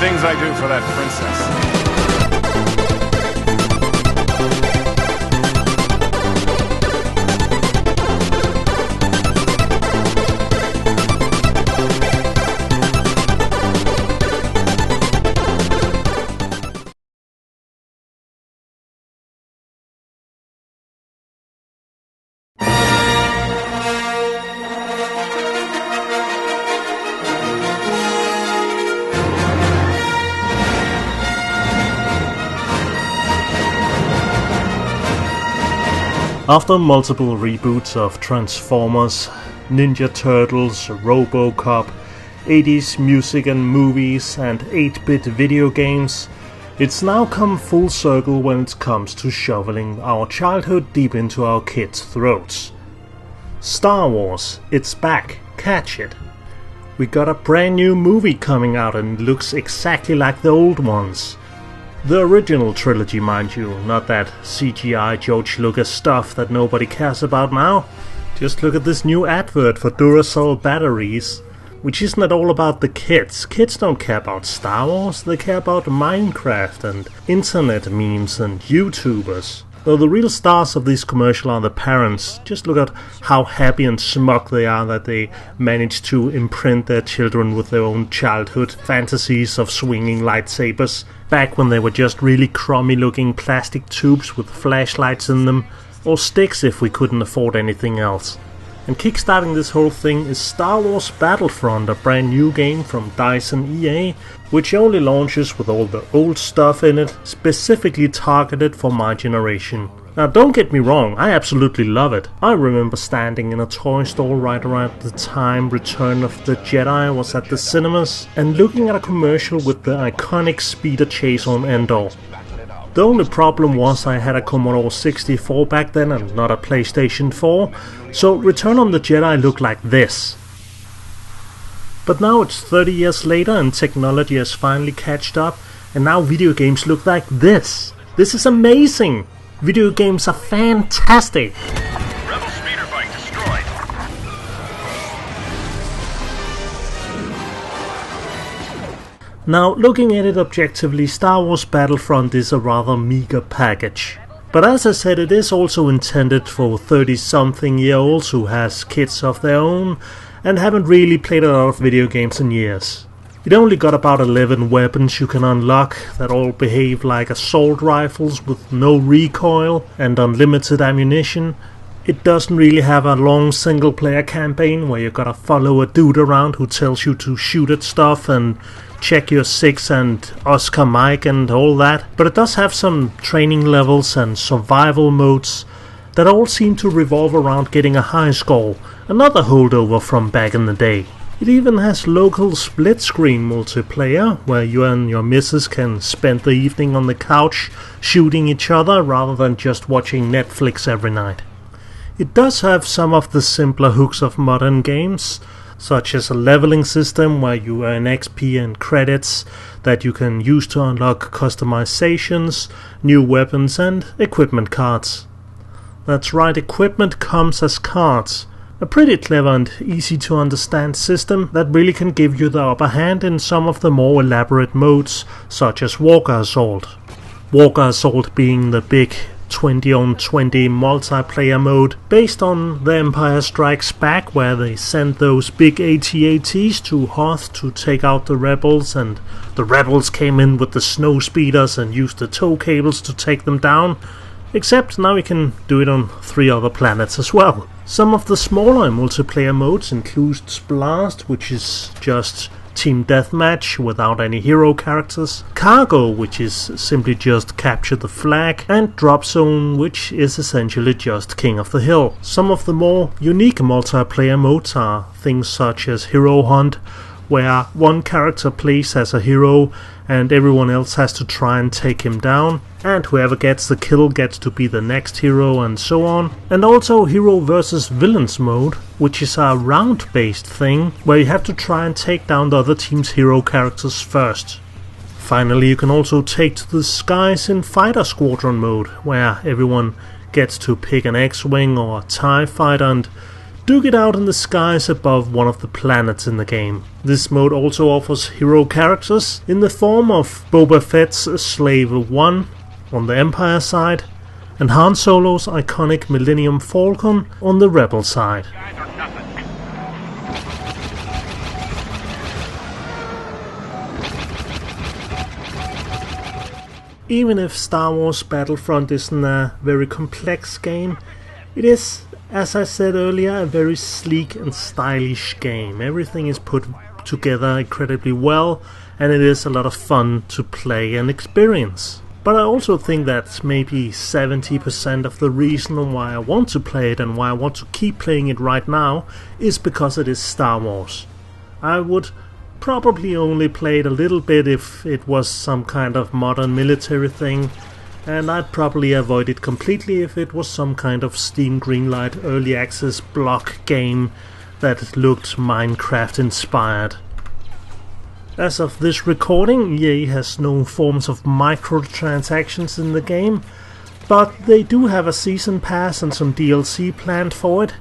things I do for that princess. After multiple reboots of Transformers, Ninja Turtles, RoboCop, 80s music and movies, and 8-bit video games, it's now come full circle when it comes to shoveling our childhood deep into our kids' throats. Star Wars, it's back, catch it! We got a brand new movie coming out and it looks exactly like the old ones. The original trilogy, mind you, not that CGI George Lucas stuff that nobody cares about now. Just look at this new advert for Duracell batteries, which isn't at all about the kids. Kids don't care about Star Wars, they care about Minecraft and internet memes and YouTubers. Though the real stars of this commercial are the parents. Just look at how happy and smug they are that they managed to imprint their children with their own childhood fantasies of swinging lightsabers, back when they were just really crummy looking plastic tubes with flashlights in them, or sticks if we couldn't afford anything else. And kickstarting this whole thing is Star Wars Battlefront, a brand new game from DICE and EA, which only launches with all the old stuff in it, specifically targeted for my generation. Now don't get me wrong, I absolutely love it. I remember standing in a toy store right around the time Return of the Jedi was at the cinemas and looking at a commercial with the iconic speeder chase on Endor. The only problem was I had a Commodore 64 back then and not a PlayStation 4, so Return of the Jedi looked like this. But now it's 30 years later and technology has finally catched up, and now video games look like this. This is amazing! Video games are fantastic! Rebel speeder bike destroyed. Now, looking at it objectively, Star Wars Battlefront is a rather meager package. But as I said, it is also intended for 30-something-year-olds who has kids of their own and haven't really played a lot of video games in years. It only got about 11 weapons you can unlock that all behave like assault rifles with no recoil and unlimited ammunition. It doesn't really have a long single-player campaign where you gotta follow a dude around who tells you to shoot at stuff and check your 6 and Oscar Mike and all that, but it does have some training levels and survival modes that all seem to revolve around getting a high score, another holdover from back in the day. It even has local split-screen multiplayer, where you and your missus can spend the evening on the couch shooting each other rather than just watching Netflix every night. It does have some of the simpler hooks of modern games, such as a leveling system where you earn XP and credits that you can use to unlock customizations, new weapons and equipment cards. That's right, equipment comes as cards. A pretty clever and easy to understand system that really can give you the upper hand in some of the more elaborate modes, such as Walker Assault. Walker Assault being the big 20-on-20 multiplayer mode based on The Empire Strikes Back, where they sent those big AT-ATs to Hoth to take out the rebels, and the rebels came in with the snow speeders and used the tow cables to take them down. Except now you can do it on 3 other planets as well. Some of the smaller multiplayer modes include Blast, which is just Team Deathmatch without any hero characters, Cargo, which is simply just capture the flag, and Drop Zone, which is essentially just King of the Hill. Some of the more unique multiplayer modes are things such as Hero Hunt, where one character plays as a hero and everyone else has to try and take him down, and whoever gets the kill gets to be the next hero and so on. And also Hero vs Villains mode, which is a round based thing where you have to try and take down the other team's hero characters first. Finally, you can also take to the skies in Fighter Squadron mode, where everyone gets to pick an X-Wing or a TIE Fighter and duke it out in the skies above one of the planets in the game. This mode also offers hero characters in the form of Boba Fett's Slave 1 on the Empire side, and Han Solo's iconic Millennium Falcon on the Rebel side. Even if Star Wars Battlefront isn't a very complex game, it is, as I said earlier, a very sleek and stylish game. Everything is put together incredibly well, and it is a lot of fun to play and experience. But I also think that maybe 70% of the reason why I want to play it and why I want to keep playing it right now is because it is Star Wars. I would probably only play it a little bit if it was some kind of modern military thing, and I'd probably avoid it completely if it was some kind of Steam Greenlight early access block game that looked Minecraft inspired. As of this recording, EA has no forms of microtransactions in the game, but they do have a season pass and some DLC planned for it,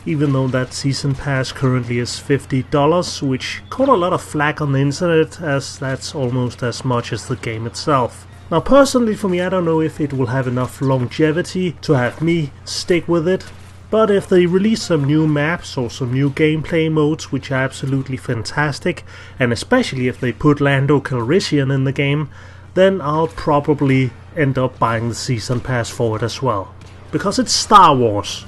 even though that season pass currently is $50, which caught a lot of flack on the internet as that's almost as much as the game itself. Now personally for me, I don't know if it will have enough longevity to have me stick with it, but if they release some new maps or some new gameplay modes which are absolutely fantastic, and especially if they put Lando Calrissian in the game, then I'll probably end up buying the season pass for it as well. Because it's Star Wars.